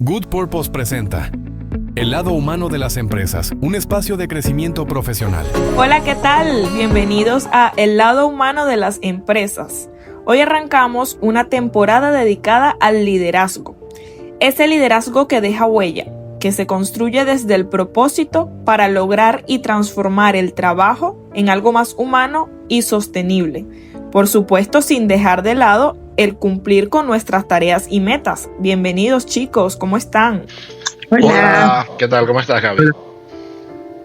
Good Purpose presenta El lado humano de las empresas, un espacio de crecimiento profesional. Hola, ¿qué tal? Bienvenidos a El lado humano de las empresas. Hoy arrancamos una temporada dedicada al liderazgo. Ese liderazgo que deja huella, que se construye desde el propósito para lograr y transformar el trabajo en algo más humano y sostenible. Por supuesto, sin dejar de lado el cumplir con nuestras tareas y metas. Bienvenidos, chicos, ¿cómo están? Hola, ¿qué tal? ¿Cómo estás, Gaby?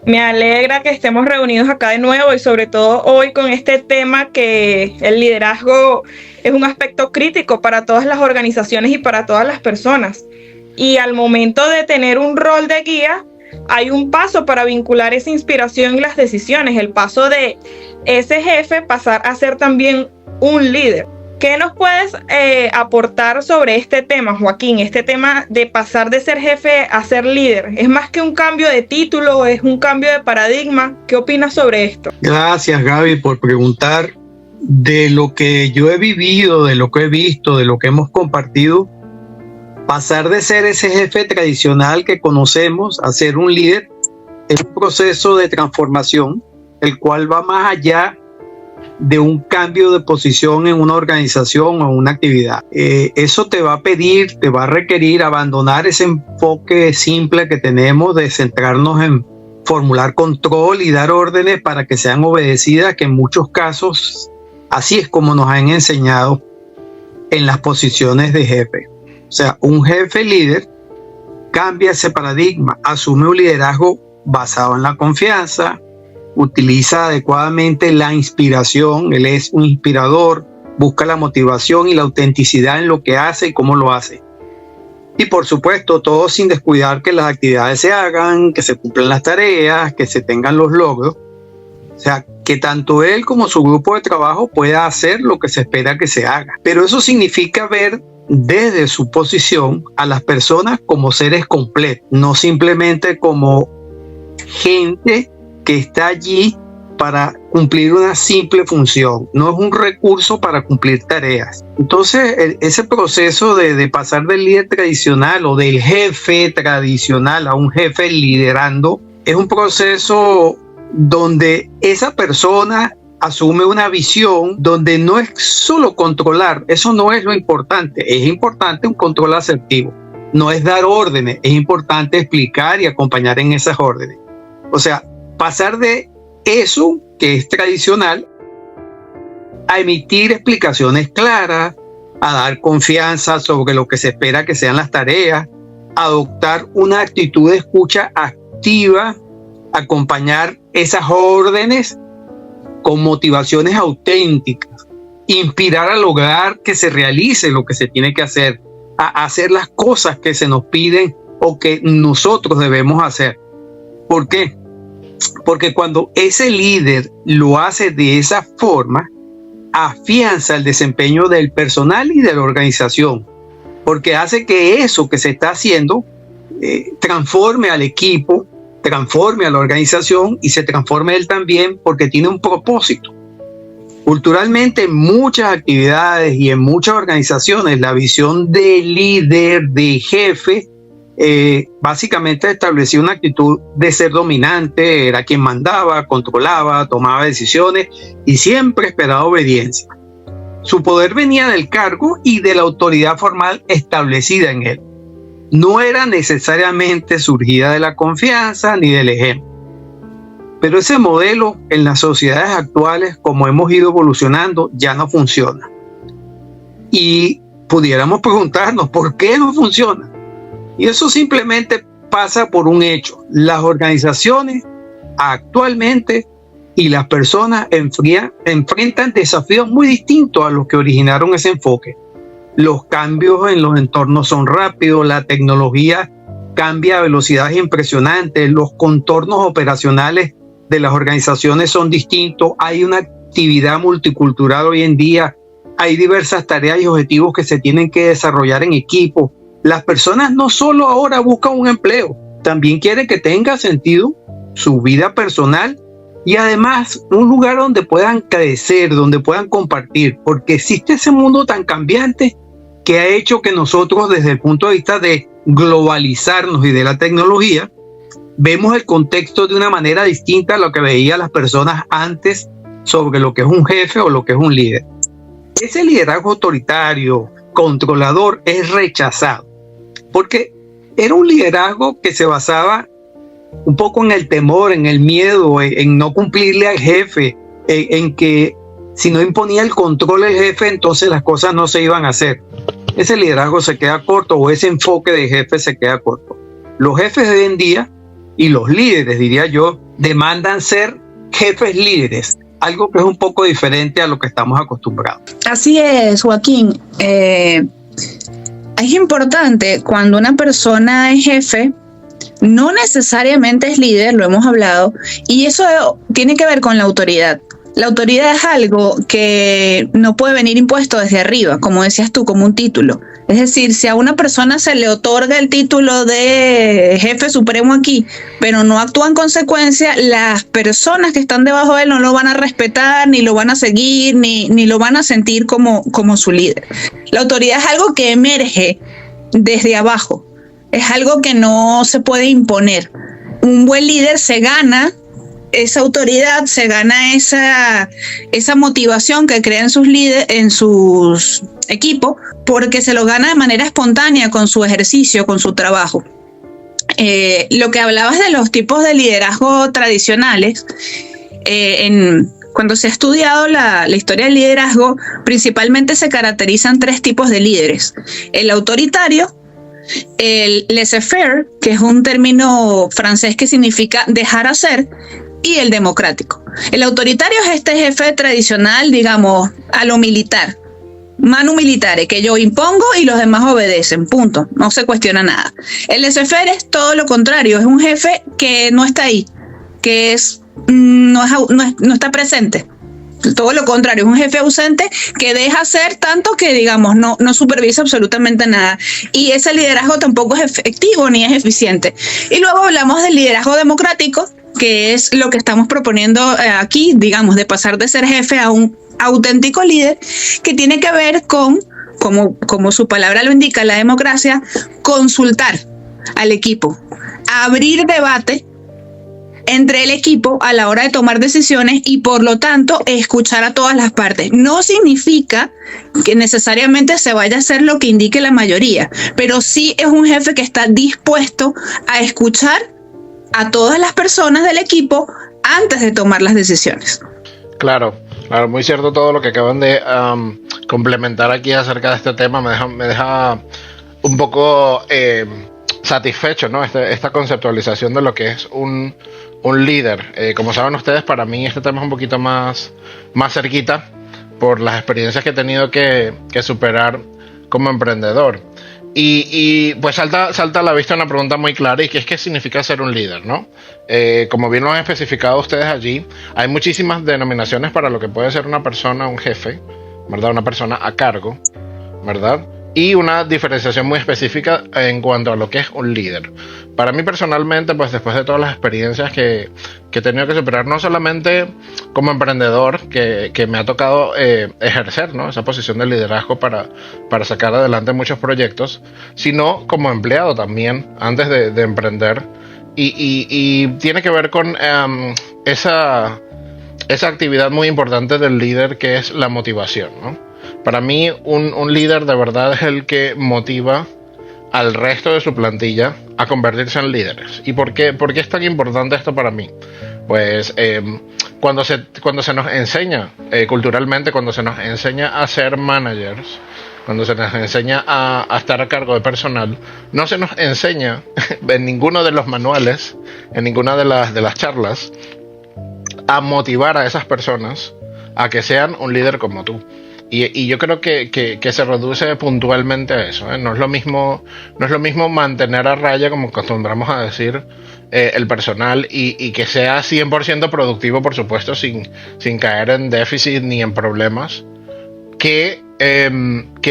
Me alegra que estemos reunidos acá de nuevo y sobre todo hoy con este tema que el liderazgo es un aspecto crítico para todas las organizaciones y para todas las personas. Y al momento de tener un rol de guía, hay un paso para vincular esa inspiración y las decisiones, el paso de ese jefe pasar a ser también un líder. ¿Qué nos puedes aportar sobre este tema, Joaquín? Este tema de pasar de ser jefe a ser líder. ¿Es más que un cambio de título? ¿Es un cambio de paradigma? ¿Qué opinas sobre esto? Gracias, Gaby, por preguntar. De lo que yo he vivido, de lo que he visto, de lo que hemos compartido, pasar de ser ese jefe tradicional que conocemos a ser un líder es un proceso de transformación, el cual va más allá de un cambio de posición en una organización o una actividad. Eso te va a requerir abandonar ese enfoque simple que tenemos de centrarnos en formular control y dar órdenes para que sean obedecidas, que en muchos casos así es como nos han enseñado en las posiciones de jefe. O sea, un jefe líder cambia ese paradigma, asume un liderazgo basado en la confianza, utiliza adecuadamente la inspiración, él es un inspirador, busca la motivación y la autenticidad en lo que hace y cómo lo hace. Y por supuesto, todo sin descuidar que las actividades se hagan, que se cumplan las tareas, que se tengan los logros. O sea, que tanto él como su grupo de trabajo pueda hacer lo que se espera que se haga. Pero eso significa ver desde su posición a las personas como seres completos, no simplemente como gente que está allí para cumplir una simple función, no es un recurso para cumplir tareas. Entonces, ese proceso de pasar del líder tradicional o del jefe tradicional a un jefe liderando es un proceso donde esa persona asume una visión donde no es solo controlar, eso no es lo importante, es importante un control asertivo, no es dar órdenes, es importante explicar y acompañar en esas órdenes. O sea, pasar de eso que es tradicional a emitir explicaciones claras, a dar confianza sobre lo que se espera que sean las tareas, adoptar una actitud de escucha activa, acompañar esas órdenes con motivaciones auténticas, inspirar a lograr que se realice lo que se tiene que hacer, a hacer las cosas que se nos piden o que nosotros debemos hacer. ¿Por qué? Porque cuando ese líder lo hace de esa forma, afianza el desempeño del personal y de la organización, porque hace que eso que se está haciendo transforme al equipo, transforme a la organización y se transforme él también porque tiene un propósito. Culturalmente, en muchas actividades y en muchas organizaciones, la visión de líder, de jefe, básicamente establecía una actitud de ser dominante, era quien mandaba, controlaba, tomaba decisiones y siempre esperaba obediencia. Su poder venía del cargo y de la autoridad formal establecida en él. No era necesariamente surgida de la confianza ni del ejemplo. Pero ese modelo en las sociedades actuales, como hemos ido evolucionando, ya no funciona. Y pudiéramos preguntarnos, ¿por qué no funciona? Y eso simplemente pasa por un hecho. Las organizaciones actualmente y las personas enfrentan desafíos muy distintos a los que originaron ese enfoque. Los cambios en los entornos son rápidos, la tecnología cambia a velocidades impresionantes, los contornos operacionales de las organizaciones son distintos, hay una actividad multicultural hoy en día, hay diversas tareas y objetivos que se tienen que desarrollar en equipo. Las personas no solo ahora buscan un empleo, también quieren que tenga sentido su vida personal y además un lugar donde puedan crecer, donde puedan compartir, porque existe ese mundo tan cambiante que ha hecho que nosotros, desde el punto de vista de globalizarnos y de la tecnología, vemos el contexto de una manera distinta a lo que veían las personas antes sobre lo que es un jefe o lo que es un líder. Ese liderazgo autoritario, controlador, es rechazado, porque era un liderazgo que se basaba un poco en el temor, en el miedo, en no cumplirle al jefe, en que si no imponía el control del jefe, entonces las cosas no se iban a hacer. Ese liderazgo se queda corto, o ese enfoque de jefe se queda corto. Los jefes de hoy en día y los líderes, diría yo, demandan ser jefes líderes, algo que es un poco diferente a lo que estamos acostumbrados. Así es, Joaquín. Es importante cuando una persona es jefe, no necesariamente es líder, lo hemos hablado, y eso tiene que ver con la autoridad. La autoridad es algo que no puede venir impuesto desde arriba, como decías tú, como un título. Es decir, si a una persona se le otorga el título de jefe supremo aquí, pero no actúa en consecuencia, las personas que están debajo de él no lo van a respetar, ni lo van a seguir, ni lo van a sentir como su líder. La autoridad es algo que emerge desde abajo, es algo que no se puede imponer. Un buen líder se gana esa autoridad, se gana esa motivación que crea en sus equipos, porque se lo gana de manera espontánea con su ejercicio, con su trabajo. Lo que hablabas de los tipos de liderazgo tradicionales, cuando se ha estudiado la historia del liderazgo, principalmente se caracterizan 3 tipos de líderes: el autoritario, el laissez-faire, que es un término francés que significa dejar hacer, y el democrático. El autoritario es este jefe tradicional, digamos, a lo militar, manu militare, que yo impongo y los demás obedecen, punto, no se cuestiona nada. El laissez-faire es todo lo contrario, es un jefe que no está ahí, que no está presente. Todo lo contrario, es un jefe ausente que deja hacer tanto que, digamos, no supervisa absolutamente nada. Y ese liderazgo tampoco es efectivo ni es eficiente. Y luego hablamos del liderazgo democrático, que es lo que estamos proponiendo aquí, digamos, de pasar de ser jefe a un auténtico líder, que tiene que ver con, como su palabra lo indica, la democracia, consultar al equipo, abrir debate entre el equipo a la hora de tomar decisiones y, por lo tanto, escuchar a todas las partes. No significa que necesariamente se vaya a hacer lo que indique la mayoría, pero sí es un jefe que está dispuesto a escuchar a todas las personas del equipo antes de tomar las decisiones. Claro, muy cierto todo lo que acaban de complementar aquí acerca de este tema. Me deja un poco satisfecho, ¿no? Esta conceptualización de lo que es un líder. Como saben ustedes, para mí este tema es un poquito más cerquita por las experiencias que he tenido que superar como emprendedor. Y pues salta a la vista una pregunta muy clara, y que es: ¿qué significa ser un líder, no? Como bien lo han especificado ustedes allí, hay muchísimas denominaciones para lo que puede ser una persona, un jefe, ¿verdad? Una persona a cargo, ¿verdad? Y una diferenciación muy específica en cuanto a lo que es un líder. Para mí personalmente, pues después de todas las experiencias que he tenido que superar, no solamente como emprendedor, que me ha tocado ejercer, ¿no?, esa posición de liderazgo para sacar adelante muchos proyectos, sino como empleado también, antes de emprender. Y tiene que ver con esa actividad muy importante del líder, que es la motivación, ¿no? Para mí, un líder de verdad es el que motiva al resto de su plantilla a convertirse en líderes. ¿Y por qué es tan importante esto para mí? Pues cuando se nos enseña culturalmente, cuando se nos enseña a ser managers, cuando se nos enseña a estar a cargo de personal, no se nos enseña en ninguno de los manuales, en ninguna de las charlas, a motivar a esas personas a que sean un líder como tú. Y yo creo que se reduce puntualmente a eso, ¿eh? No es lo mismo mantener a raya, como acostumbramos a decir, el personal, y que sea 100% productivo, por supuesto, sin caer en déficit ni en problemas, que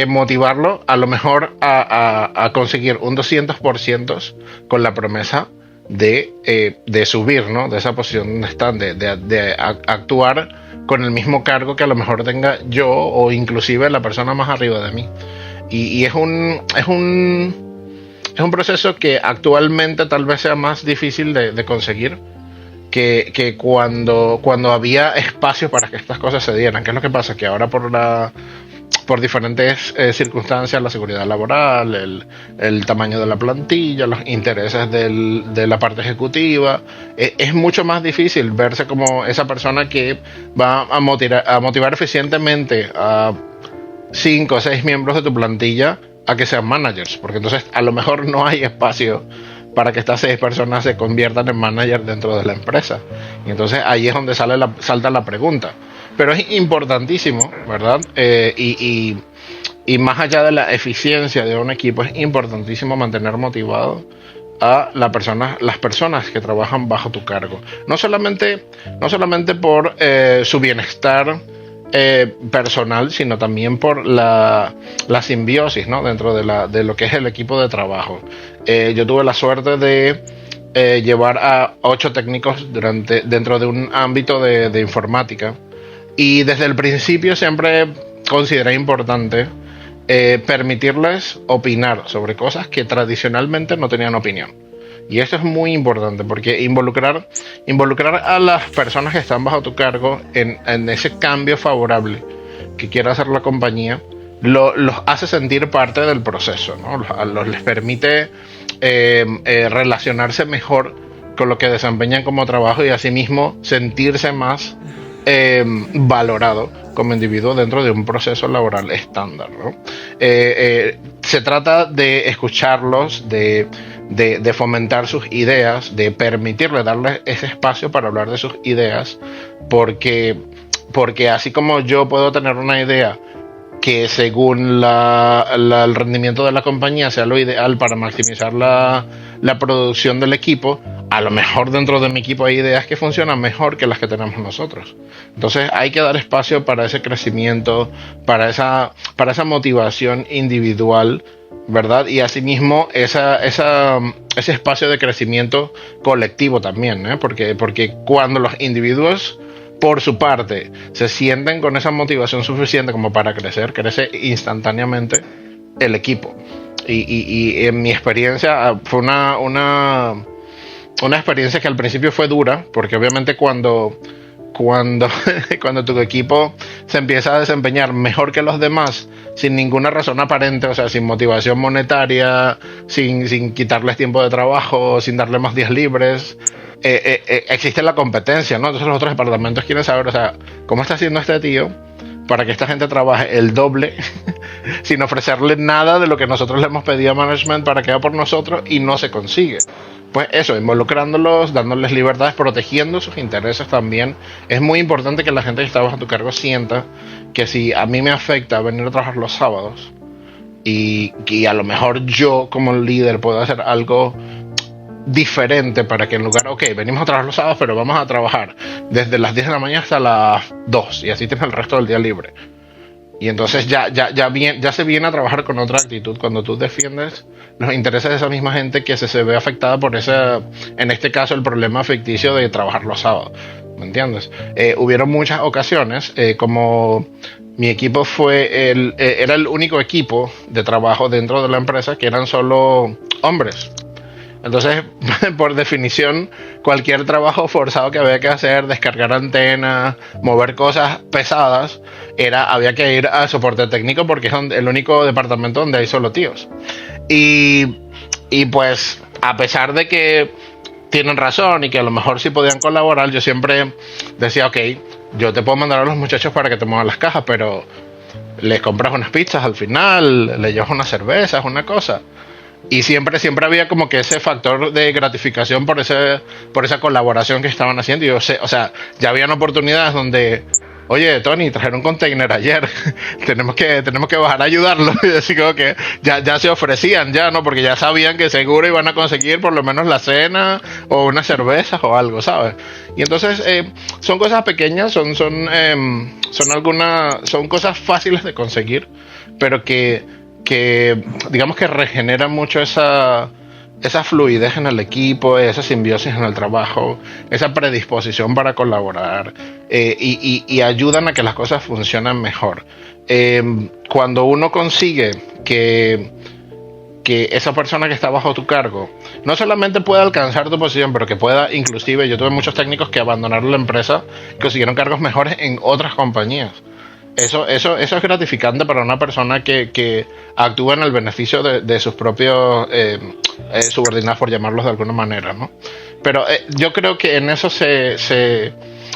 motivarlo a lo mejor a conseguir un 200% con la promesa de subir, ¿no?, de esa posición donde están, de actuar con el mismo cargo que a lo mejor tenga yo, o inclusive la persona más arriba de mí. Y es un proceso que actualmente tal vez sea más difícil de conseguir que cuando había espacio para que estas cosas se dieran. ¿Qué es lo que pasa? Que ahora por diferentes circunstancias, la seguridad laboral, el tamaño de la plantilla, los intereses de la parte ejecutiva, es mucho más difícil verse como esa persona que va a motivar eficientemente a 5 o 6 miembros de tu plantilla a que sean managers, porque entonces a lo mejor no hay espacio para que estas 6 personas se conviertan en managers dentro de la empresa. Y entonces ahí es donde salta la pregunta. Pero es importantísimo, ¿verdad? Y más allá de la eficiencia de un equipo, es importantísimo mantener motivado a las personas que trabajan bajo tu cargo. No solamente por su bienestar personal, sino también por la simbiosis, ¿no? Dentro de lo que es el equipo de trabajo. Yo tuve la suerte de llevar a 8 técnicos dentro de un ámbito de informática. Y desde el principio siempre consideré importante permitirles opinar sobre cosas que tradicionalmente no tenían opinión. Y esto es muy importante porque involucrar a las personas que están bajo tu cargo en ese cambio favorable que quiera hacer la compañía, los hace sentir parte del proceso, ¿no? Les permite relacionarse mejor con lo que desempeñan como trabajo y asimismo sentirse más valorado como individuo dentro de un proceso laboral estándar, ¿no? Se trata de escucharlos, de fomentar sus ideas, de permitirles darles ese espacio para hablar de sus ideas, porque así como yo puedo tener una idea que según el rendimiento de la compañía sea lo ideal para maximizar la producción del equipo, a lo mejor dentro de mi equipo hay ideas que funcionan mejor que las que tenemos nosotros. Entonces hay que dar espacio para ese crecimiento, para esa motivación individual, ¿verdad? Y asimismo ese espacio de crecimiento colectivo también, ¿eh? Porque cuando los individuos por su parte se sienten con esa motivación suficiente como para crecer, crece instantáneamente el equipo. Y en mi experiencia fue una experiencia que al principio fue dura, porque obviamente cuando tu equipo se empieza a desempeñar mejor que los demás sin ninguna razón aparente, o sea, sin motivación monetaria, sin quitarles tiempo de trabajo, sin darle más días libres, existe la competencia, ¿no? Entonces los otros departamentos quieren saber, o sea, ¿cómo está haciendo este tío para que esta gente trabaje el doble sin ofrecerle nada de lo que nosotros le hemos pedido a management para que haga por nosotros y no se consigue? Pues eso, involucrándolos, dándoles libertades, protegiendo sus intereses también. Es muy importante que la gente que está bajo tu cargo sienta que si a mí me afecta venir a trabajar los sábados y a lo mejor yo como líder puedo hacer algo diferente para que en lugar, ok, venimos a trabajar los sábados, pero vamos a trabajar desde las 10 de la mañana hasta las 2 y así tienes el resto del día libre. Y entonces ya se viene a trabajar con otra actitud cuando tú defiendes los intereses de esa misma gente que se ve afectada por en este caso, el problema ficticio de trabajar los sábados. ¿Me entiendes? Hubieron muchas ocasiones, como mi equipo era el único equipo de trabajo dentro de la empresa que eran solo hombres. Entonces, por definición, cualquier trabajo forzado que había que hacer, descargar antenas, mover cosas pesadas, había que ir a soporte técnico porque es el único departamento donde hay solo tíos. Y pues, a pesar de que tienen razón y que a lo mejor sí podían colaborar, yo siempre decía, ok, yo te puedo mandar a los muchachos para que te muevan las cajas, pero les compras unas pizzas al final, les llevas unas cervezas, una cosa. Y siempre había como que ese factor de gratificación por esa colaboración que estaban haciendo. Y yo sé, o sea, ya habían oportunidades donde, oye, Tony, trajeron un container ayer, tenemos que bajar a ayudarlo. Y así como que ya se ofrecían ya, ¿no? Porque ya sabían que seguro iban a conseguir por lo menos la cena o unas cervezas o algo, ¿sabes? Y entonces son cosas pequeñas, son cosas fáciles de conseguir, pero que digamos que regenera mucho esa fluidez en el equipo, esa simbiosis en el trabajo, esa predisposición para colaborar, y ayudan a que las cosas funcionen mejor. cuando uno consigue que esa persona que está bajo tu cargo no solamente pueda alcanzar tu posición, pero que pueda, inclusive, yo tuve muchos técnicos que abandonaron la empresa, que consiguieron cargos mejores en otras compañías. Eso es gratificante para una persona que actúa en el beneficio de sus propios subordinados, por llamarlos de alguna manera, ¿no? Pero yo creo que en eso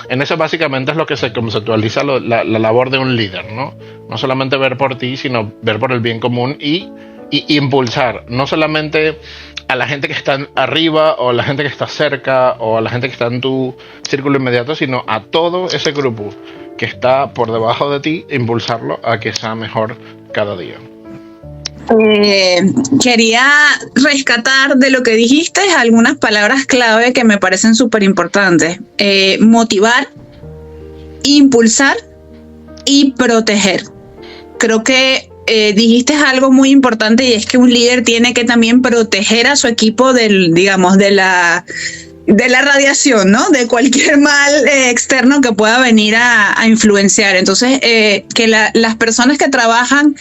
en eso básicamente es lo que se conceptualiza la labor de un líder, ¿no? No solamente ver por ti, sino ver por el bien común y impulsar no solamente a la gente que está arriba o a la gente que está cerca o a la gente que está en tu círculo inmediato, sino a todo ese grupo que está por debajo de ti, impulsarlo a que sea mejor cada día. Quería rescatar de lo que dijiste algunas palabras clave que me parecen súper importantes. Motivar, impulsar y proteger. Creo que dijiste algo muy importante, y es que un líder tiene que también proteger a su equipo de la radiación, ¿no? De cualquier mal externo que pueda venir a influenciar. Entonces, que las personas que trabajan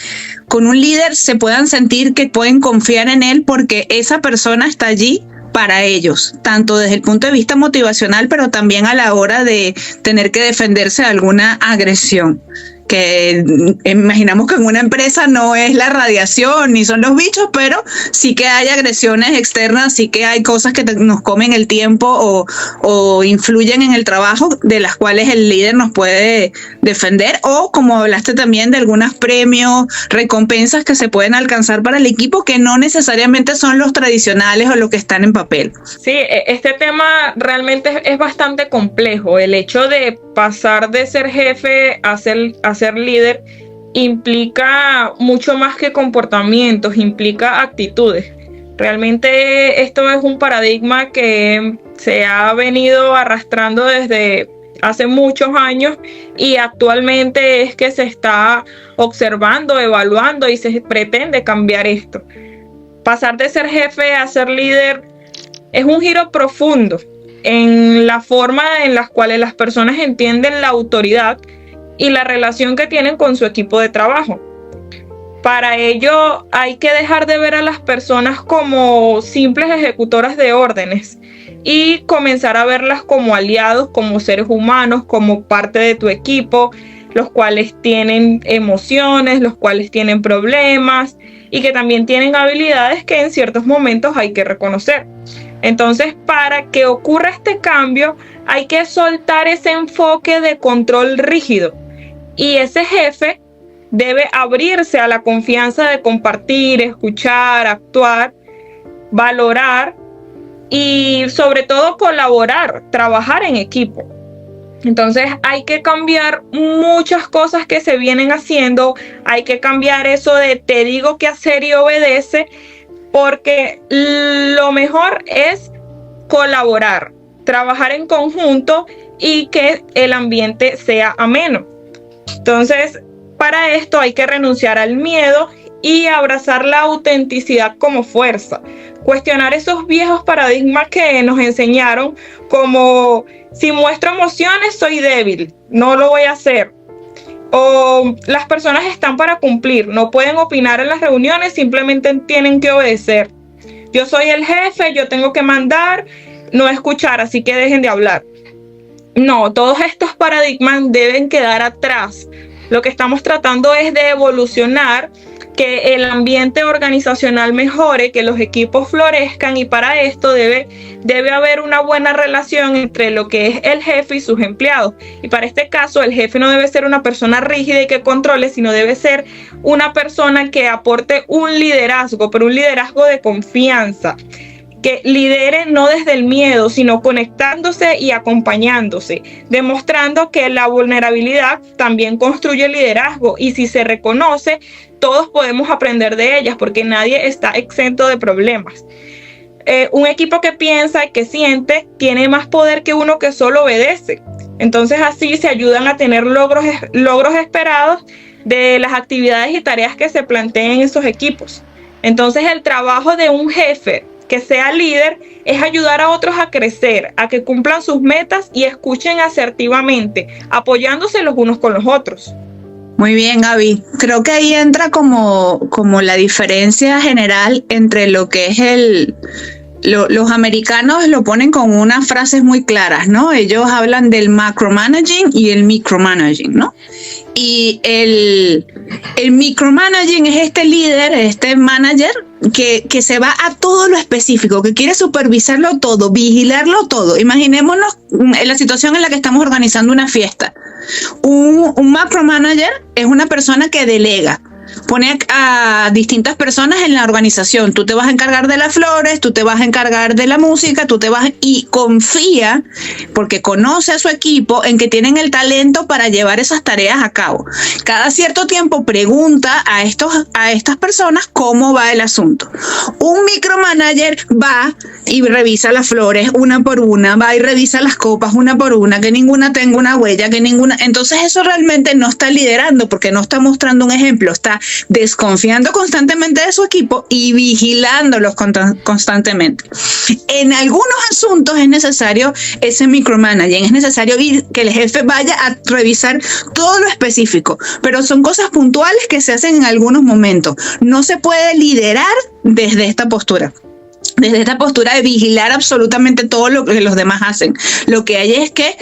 con un líder se puedan sentir que pueden confiar en él, porque esa persona está allí para ellos, tanto desde el punto de vista motivacional, pero también a la hora de tener que defenderse de alguna agresión. Que imaginamos que en una empresa no es la radiación ni son los bichos, pero sí que hay agresiones externas, sí que hay cosas que nos comen el tiempo o influyen en el trabajo, de las cuales el líder nos puede defender, o como hablaste también de algunos premios, recompensas que se pueden alcanzar para el equipo, que no necesariamente son los tradicionales o los que están en papel. Sí, este tema realmente es bastante complejo. El hecho de pasar de ser jefe a ser líder implica mucho más que comportamientos, implica actitudes. Realmente esto es un paradigma que se ha venido arrastrando desde hace muchos años, y actualmente es que se está observando, evaluando, y se pretende cambiar esto. Pasar de ser jefe a ser líder es un giro profundo en la forma en la cual las personas entienden la autoridad y la relación que tienen con su equipo de trabajo. Para ello hay que dejar de ver a las personas como simples ejecutoras de órdenes y comenzar a verlas como aliados, como seres humanos, como parte de tu equipo, los cuales tienen emociones, los cuales tienen problemas y que también tienen habilidades que en ciertos momentos hay que reconocer. Entonces, para que ocurra este cambio, hay que soltar ese enfoque de control rígido, y ese jefe debe abrirse a la confianza de compartir, escuchar, actuar, valorar y sobre todo colaborar, trabajar en equipo. Entonces hay que cambiar muchas cosas que se vienen haciendo, hay que cambiar eso de te digo qué hacer y obedece, porque lo mejor es colaborar, trabajar en conjunto y que el ambiente sea ameno. Entonces, para esto hay que renunciar al miedo y abrazar la autenticidad como fuerza. Cuestionar esos viejos paradigmas que nos enseñaron, como si muestro emociones soy débil, no lo voy a hacer. O las personas están para cumplir, no pueden opinar en las reuniones, simplemente tienen que obedecer. Yo soy el jefe, yo tengo que mandar, no escuchar, así que dejen de hablar. No, todos estos paradigmas deben quedar atrás. Lo que estamos tratando es de evolucionar, que el ambiente organizacional mejore, que los equipos florezcan, y para esto debe haber una buena relación entre lo que es el jefe y sus empleados. Y para este caso, el jefe no debe ser una persona rígida y que controle, sino debe ser una persona que aporte un liderazgo, pero un liderazgo de confianza, que lidere no desde el miedo, sino conectándose y acompañándose, demostrando que la vulnerabilidad también construye liderazgo, y si se reconoce, todos podemos aprender de ellas, porque nadie está exento de problemas. Un equipo que piensa y que siente tiene más poder que uno que solo obedece. Entonces así se ayudan a tener logros esperados de las actividades y tareas que se planteen en esos equipos. Entonces el trabajo de un jefe que sea líder es ayudar a otros a crecer, a que cumplan sus metas y escuchen asertivamente, apoyándose los unos con los otros. Muy bien, Gaby. Creo que ahí entra como la diferencia general entre lo que es los americanos lo ponen con unas frases muy claras, ¿no? Ellos hablan del macromanaging y el micromanaging, ¿no? Y el micromanaging es este líder, este manager que se va a todo lo específico, que quiere supervisarlo todo, vigilarlo todo. Imaginémonos en la situación en la que estamos organizando una fiesta. Un macromanager es una persona que delega. Pone a distintas personas en la organización. Tú te vas a encargar de las flores, tú te vas a encargar de la música, y confía, porque conoce a su equipo, en que tienen el talento para llevar esas tareas a cabo. Cada cierto tiempo pregunta a estas personas cómo va el asunto. Un micromanager va y revisa las flores una por una, va y revisa las copas una por una, que ninguna tenga una huella, que ninguna. Entonces eso realmente no está liderando, porque no está mostrando un ejemplo, está desconfiando constantemente de su equipo y vigilándolos constantemente. En algunos asuntos es necesario ese micromanaging, es necesario que el jefe vaya a revisar todo lo específico, pero son cosas puntuales que se hacen en algunos momentos. No se puede liderar desde esta postura. Desde esta postura de vigilar absolutamente todo lo que los demás hacen. Lo que hay es que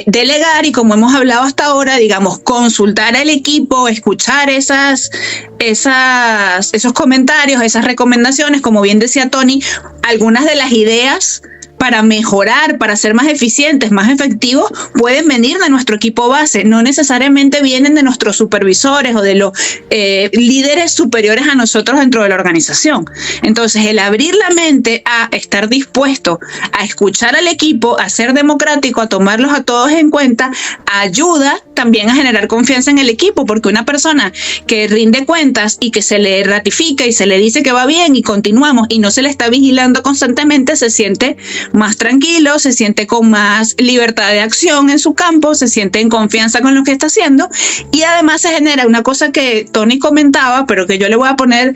delegar y, como hemos hablado hasta ahora, digamos, consultar al equipo, escuchar esos comentarios, esas recomendaciones, como bien decía Tony, algunas de las ideas para mejorar, para ser más eficientes, más efectivos, pueden venir de nuestro equipo base, no necesariamente vienen de nuestros supervisores o de los líderes superiores a nosotros dentro de la organización. Entonces, el abrir la mente a estar dispuesto a escuchar al equipo, a ser democrático, a tomarlos a todos en cuenta, ayuda también a generar confianza en el equipo, porque una persona que rinde cuentas y que se le ratifica y se le dice que va bien y continuamos y no se le está vigilando constantemente, se siente más tranquilo, se siente con más libertad de acción en su campo, se siente en confianza con lo que está haciendo, y además se genera una cosa que Tony comentaba, pero que yo le voy a poner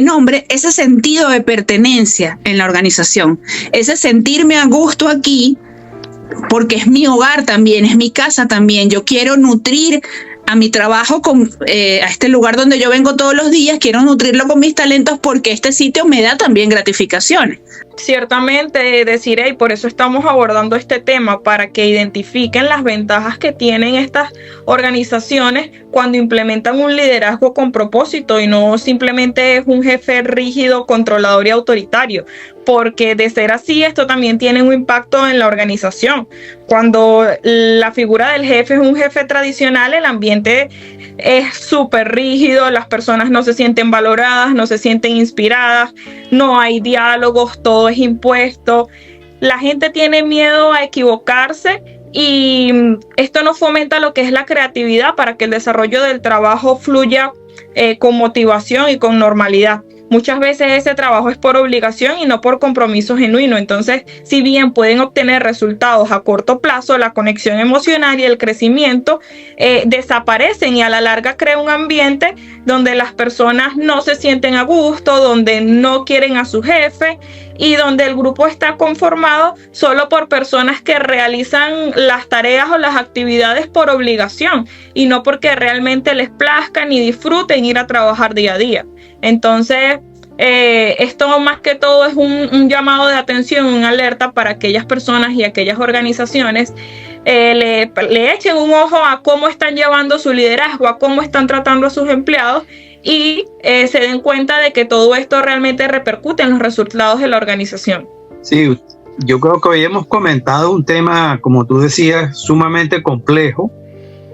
nombre, ese sentido de pertenencia en la organización, ese sentirme a gusto aquí, porque es mi hogar también, es mi casa también. Yo quiero nutrir a mi trabajo, a este lugar donde yo vengo todos los días, quiero nutrirlo con mis talentos, porque este sitio me da también gratificaciones. Ciertamente, Desiree, y por eso estamos abordando este tema, para que identifiquen las ventajas que tienen estas organizaciones cuando implementan un liderazgo con propósito y no simplemente es un jefe rígido, controlador y autoritario, porque de ser así, esto también tiene un impacto en la organización. Cuando la figura del jefe es un jefe tradicional, el ambiente es súper rígido, las personas no se sienten valoradas, no se sienten inspiradas, no hay diálogos, todo es impuesto, la gente tiene miedo a equivocarse y esto no fomenta lo que es la creatividad para que el desarrollo del trabajo fluya con motivación y con normalidad. Muchas veces ese trabajo es por obligación y no por compromiso genuino. Entonces, si bien pueden obtener resultados a corto plazo, la conexión emocional y el crecimiento desaparecen, y a la larga crea un ambiente donde las personas no se sienten a gusto, donde no quieren a su jefe y donde el grupo está conformado solo por personas que realizan las tareas o las actividades por obligación y no porque realmente les plazca ni disfruten ir a trabajar día a día. Entonces, esto más que todo es un llamado de atención, una alerta para aquellas personas y aquellas organizaciones le echen un ojo a cómo están llevando su liderazgo, a cómo están tratando a sus empleados y se den cuenta de que todo esto realmente repercute en los resultados de la organización. Sí, yo creo que hoy hemos comentado un tema, como tú decías, sumamente complejo,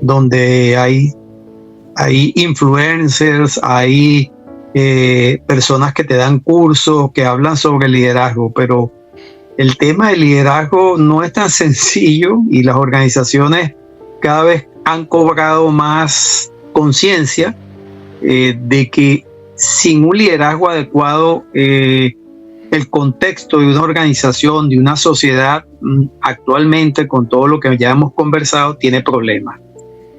donde hay influencers, hay personas que te dan cursos, que hablan sobre liderazgo, pero el tema del liderazgo no es tan sencillo y las organizaciones cada vez han cobrado más conciencia de que sin un liderazgo adecuado el contexto de una organización, de una sociedad actualmente, con todo lo que ya hemos conversado, tiene problemas.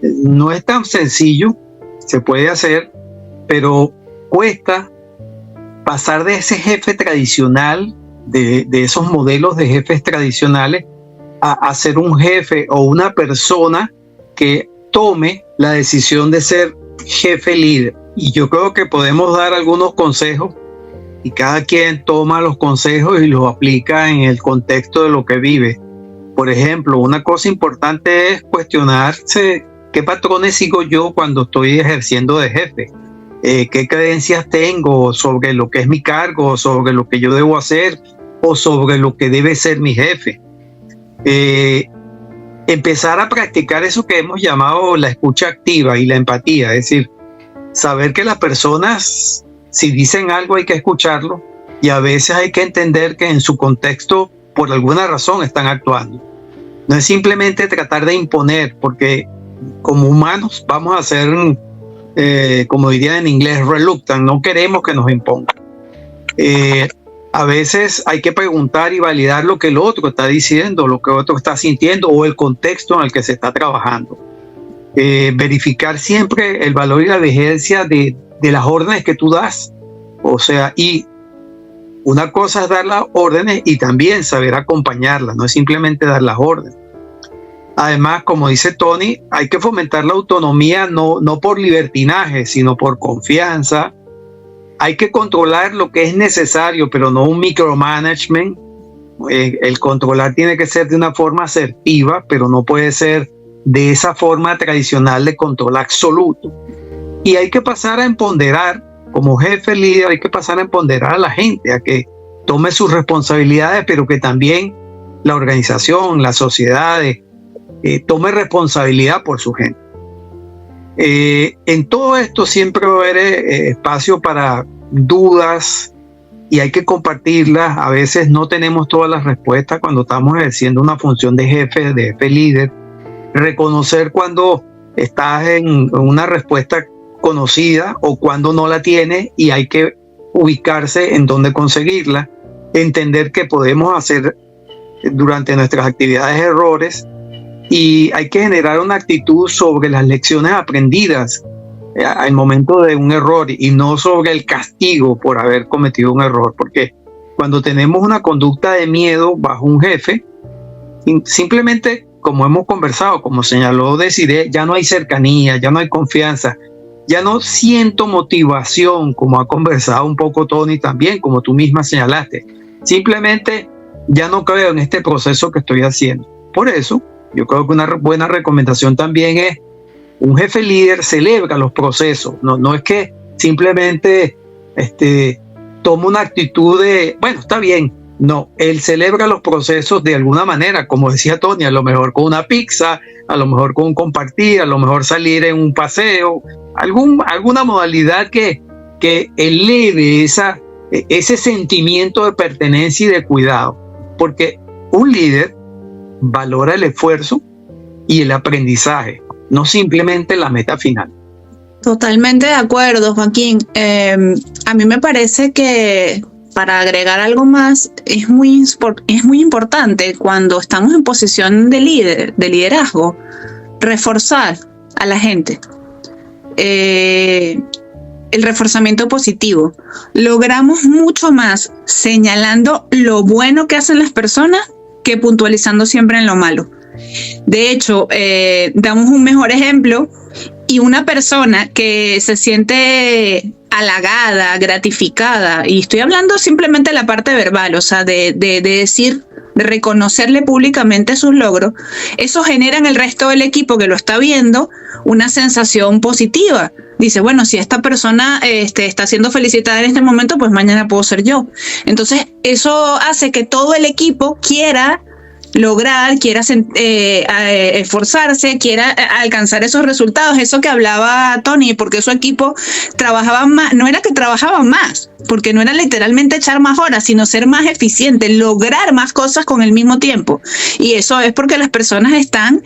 No es tan sencillo, se puede hacer, pero cuesta pasar de ese jefe tradicional, de esos modelos de jefes tradicionales, a ser un jefe o una persona que tome la decisión de ser jefe líder. Y yo creo que podemos dar algunos consejos y cada quien toma los consejos y los aplica en el contexto de lo que vive. Por ejemplo, una cosa importante es cuestionarse qué patrones sigo yo cuando estoy ejerciendo de jefe. ¿Qué creencias tengo sobre lo que es mi cargo, sobre lo que yo debo hacer o sobre lo que debe ser mi jefe? Empezar a practicar eso que hemos llamado la escucha activa y la empatía, es decir, saber que las personas, si dicen algo, hay que escucharlo y a veces hay que entender que en su contexto, por alguna razón, están actuando. No es simplemente tratar de imponer, porque como humanos vamos a ser, como diría en inglés, reluctant, no queremos que nos impongan. A veces hay que preguntar y validar lo que el otro está diciendo, lo que el otro está sintiendo o el contexto en el que se está trabajando. Verificar siempre el valor y la vigencia de las órdenes que tú das. O sea, y una cosa es dar las órdenes y también saber acompañarlas, no es simplemente dar las órdenes. Además, como dice Tony, hay que fomentar la autonomía no por libertinaje, sino por confianza. Hay que controlar lo que es necesario, pero no un micromanagement. El controlar tiene que ser de una forma asertiva, pero no puede ser de esa forma tradicional de control absoluto. Y hay que pasar a empoderar, como jefe líder, hay que pasar a empoderar a la gente, a que tome sus responsabilidades, pero que también la organización, la sociedad, tome responsabilidad por su gente. En todo esto siempre va a haber espacio para dudas y hay que compartirlas. A veces no tenemos todas las respuestas cuando estamos ejerciendo una función de jefe líder. Reconocer cuando estás en una respuesta conocida o cuando no la tienes y hay que ubicarse en dónde conseguirla. Entender que podemos hacer durante nuestras actividades errores y hay que generar una actitud sobre las lecciones aprendidas al momento de un error y no sobre el castigo por haber cometido un error, porque cuando tenemos una conducta de miedo bajo un jefe, simplemente, como hemos conversado, como señaló Desiree, ya no hay cercanía, ya no hay confianza, ya no siento motivación, como ha conversado un poco Tony también, como tú misma señalaste. Simplemente ya no creo en este proceso que estoy haciendo. Por eso, yo creo que una buena recomendación también es un jefe líder celebra los procesos. No es que simplemente toma una actitud de, bueno, está bien. No, él celebra los procesos de alguna manera, como decía Tony, a lo mejor con una pizza, a lo mejor con un compartir, a lo mejor salir en un paseo, alguna modalidad que eleve ese sentimiento de pertenencia y de cuidado. Porque un líder valora el esfuerzo y el aprendizaje, no simplemente la meta final. Totalmente de acuerdo, Joaquín. A mí me parece que, para agregar algo más, es muy importante cuando estamos en posición de liderazgo, reforzar a la gente. El reforzamiento positivo. Logramos mucho más señalando lo bueno que hacen las personas que puntualizando siempre en lo malo. De hecho, damos un mejor ejemplo y una persona que se siente halagada, gratificada, y estoy hablando simplemente de la parte verbal, o sea, de decir, de reconocerle públicamente sus logros, eso genera en el resto del equipo que lo está viendo una sensación positiva. Dice, bueno, si esta persona está siendo felicitada en este momento, pues mañana puedo ser yo. Entonces, eso hace que todo el equipo quiera lograr, quiera esforzarse, quiera alcanzar esos resultados, eso que hablaba Tony, porque su equipo trabajaba más, no era que trabajaban más, porque no era literalmente echar más horas, sino ser más eficiente, lograr más cosas con el mismo tiempo, y eso es porque las personas están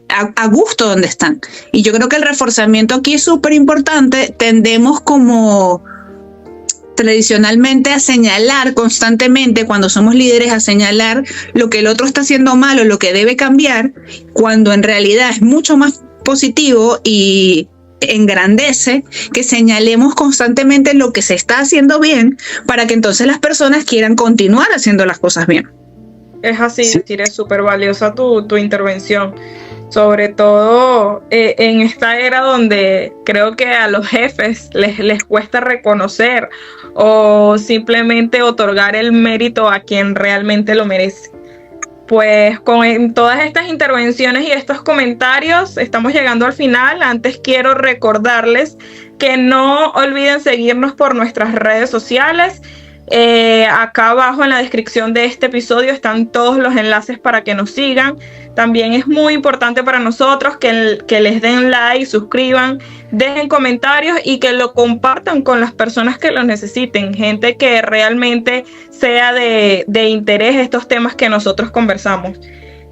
a gusto donde están, y yo creo que el reforzamiento aquí es súper importante. Tendemos como tradicionalmente a señalar constantemente, cuando somos líderes, a señalar lo que el otro está haciendo mal o lo que debe cambiar, cuando en realidad es mucho más positivo y engrandece que señalemos constantemente lo que se está haciendo bien para que entonces las personas quieran continuar haciendo las cosas bien. Es así, Sí. es súper valiosa tu intervención. sobre todo en esta era donde creo que a los jefes les cuesta reconocer o simplemente otorgar el mérito a quien realmente lo merece. Pues con todas estas intervenciones y estos comentarios estamos llegando al final. Antes quiero recordarles que no olviden seguirnos por nuestras redes sociales. Acá abajo en la descripción de este episodio están todos los enlaces para que nos sigan. También es muy importante para nosotros que les den like, suscriban, dejen comentarios y que lo compartan con las personas que lo necesiten, gente que realmente sea de interés estos temas que nosotros conversamos.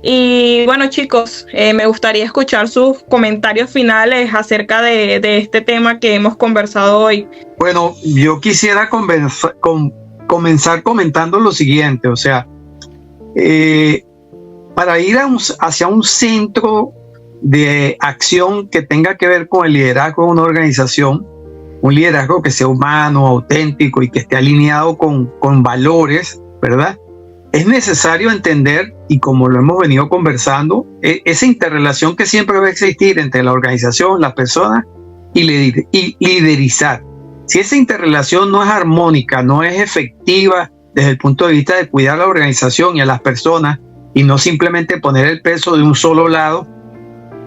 Y bueno, chicos, me gustaría escuchar sus comentarios finales acerca de este tema que hemos conversado hoy. Bueno, yo quisiera comenzar comentando lo siguiente, o sea, para ir hacia un centro de acción que tenga que ver con el liderazgo de una organización, un liderazgo que sea humano, auténtico y que esté alineado con valores, ¿verdad? Es necesario entender, y como lo hemos venido conversando, esa interrelación que siempre va a existir entre la organización, las personas y liderizar. Si esa interrelación no es armónica, no es efectiva desde el punto de vista de cuidar a la organización y a las personas y no simplemente poner el peso de un solo lado,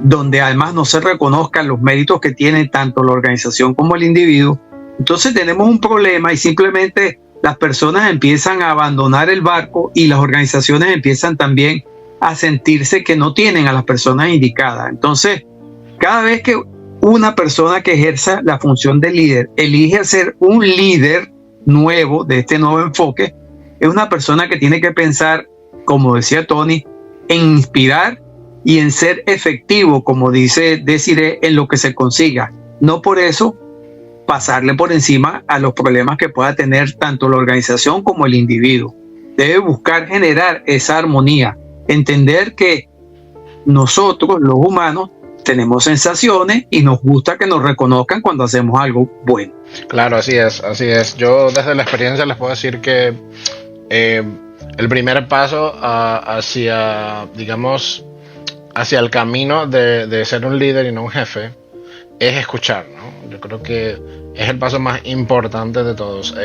donde además no se reconozcan los méritos que tiene tanto la organización como el individuo, entonces tenemos un problema y simplemente las personas empiezan a abandonar el barco y las organizaciones empiezan también a sentirse que no tienen a las personas indicadas. Entonces, cada vez que una persona que ejerza la función de líder elige ser un líder nuevo de este nuevo enfoque, es una persona que tiene que pensar, como decía Tony, en inspirar y en ser efectivo, como dice Desiree, en lo que se consiga. No por eso pasarle por encima a los problemas que pueda tener tanto la organización como el individuo. Debe buscar generar esa armonía, entender que nosotros, los humanos, tenemos sensaciones y nos gusta que nos reconozcan cuando hacemos algo bueno. Claro, así es, así es. Yo desde la experiencia les puedo decir que el primer paso hacia, digamos, hacia el camino de ser un líder y no un jefe es escuchar, ¿no? Yo creo que es el paso más importante de todos.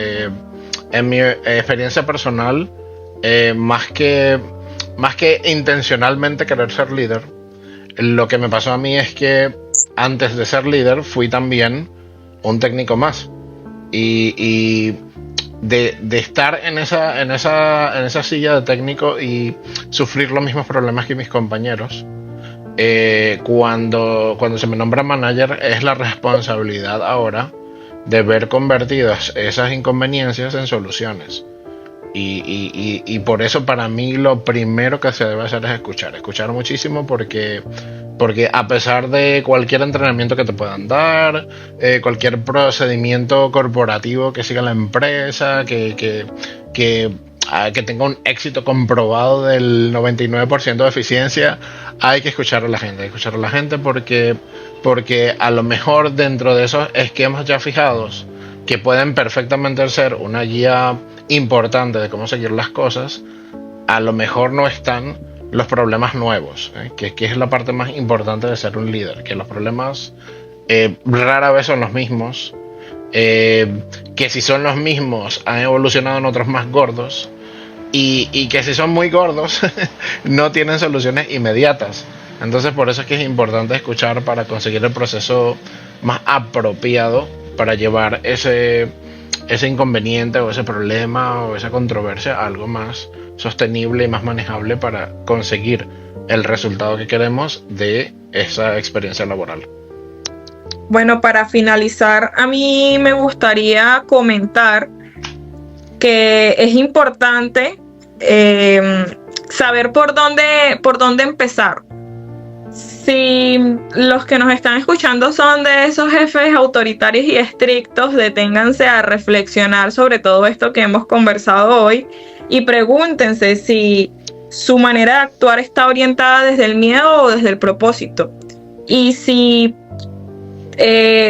En mi experiencia personal, más que intencionalmente querer ser líder, lo que me pasó a mí es que antes de ser líder fui también un técnico más. Y de estar en esa silla de técnico y sufrir los mismos problemas que mis compañeros, cuando se me nombra manager, es la responsabilidad ahora de ver convertidas esas inconveniencias en soluciones. Y por eso para mí lo primero que se debe hacer es escuchar muchísimo, porque a pesar de cualquier entrenamiento que te puedan dar, cualquier procedimiento corporativo que siga la empresa, que tenga un éxito comprobado del 99% de eficiencia, hay que escuchar a la gente, porque a lo mejor dentro de esos esquemas ya fijados, que pueden perfectamente ser una guía importante de cómo seguir las cosas, a lo mejor no están los problemas nuevos, que es la parte más importante de ser un líder, que los problemas rara vez son los mismos, que si son los mismos han evolucionado en otros más gordos, y que si son muy gordos no tienen soluciones inmediatas. Entonces por eso es que es importante escuchar para conseguir el proceso más apropiado para llevar ese inconveniente o ese problema o esa controversia a algo más sostenible y más manejable para conseguir el resultado que queremos de esa experiencia laboral. Bueno, para finalizar, a mí me gustaría comentar que es importante saber por dónde empezar. Si los que nos están escuchando son de esos jefes autoritarios y estrictos, deténganse a reflexionar sobre todo esto que hemos conversado hoy y pregúntense si su manera de actuar está orientada desde el miedo o desde el propósito. Y si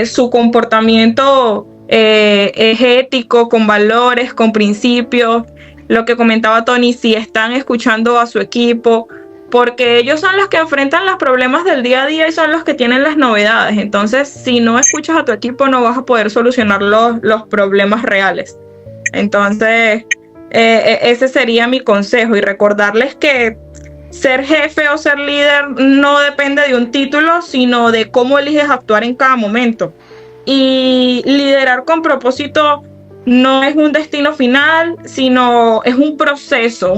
su comportamiento es ético, con valores, con principios, lo que comentaba Tony, si están escuchando a su equipo, porque ellos son los que enfrentan los problemas del día a día y son los que tienen las novedades. Entonces, si no escuchas a tu equipo, no vas a poder solucionar los problemas reales. Entonces, ese sería mi consejo, y recordarles que ser jefe o ser líder no depende de un título, sino de cómo eliges actuar en cada momento. Y liderar con propósito no es un destino final, sino es un proceso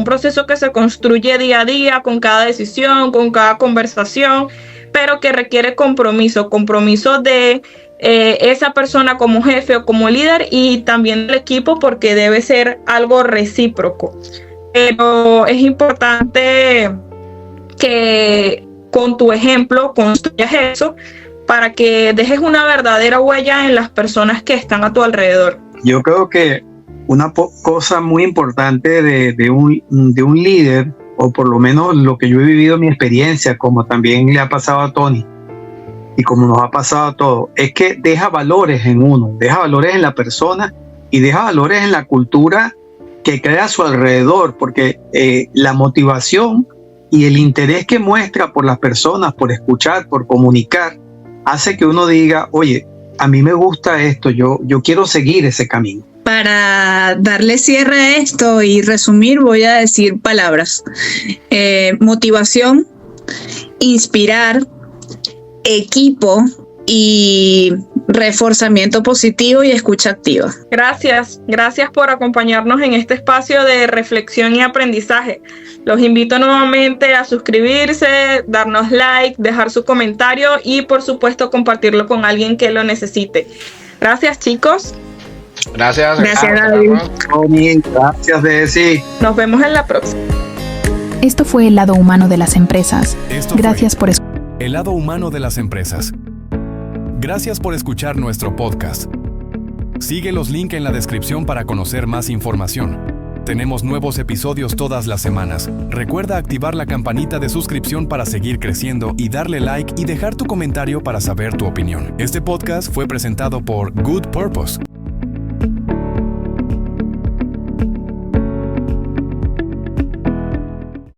que se construye día a día con cada decisión, con cada conversación, pero que requiere compromiso de esa persona como jefe o como líder, y también del equipo, porque debe ser algo recíproco. Pero es importante que con tu ejemplo construyas eso para que dejes una verdadera huella en las personas que están a tu alrededor. Yo creo que una cosa muy importante de un líder, o por lo menos lo que yo he vivido, mi experiencia, como también le ha pasado a Tony y como nos ha pasado a todos, es que deja valores en uno, deja valores en la persona y deja valores en la cultura que crea a su alrededor, porque la motivación y el interés que muestra por las personas, por escuchar, por comunicar, hace que uno diga, oye, a mí me gusta esto, yo quiero seguir ese camino. Para darle cierre a esto y resumir, voy a decir palabras. Motivación, inspirar, equipo y reforzamiento positivo y escucha activa. Gracias por acompañarnos en este espacio de reflexión y aprendizaje. Los invito nuevamente a suscribirse, darnos like, dejar su comentario y por supuesto compartirlo con alguien que lo necesite. Gracias, chicos. Gracias. David. Tony, gracias, Desi. Nos vemos en la próxima. Esto fue el lado humano de las empresas. Gracias por escuchar. El lado humano de las empresas. Gracias por escuchar nuestro podcast. Sigue los links en la descripción para conocer más información. Tenemos nuevos episodios todas las semanas. Recuerda activar la campanita de suscripción para seguir creciendo y darle like y dejar tu comentario para saber tu opinión. Este podcast fue presentado por Good Purpose,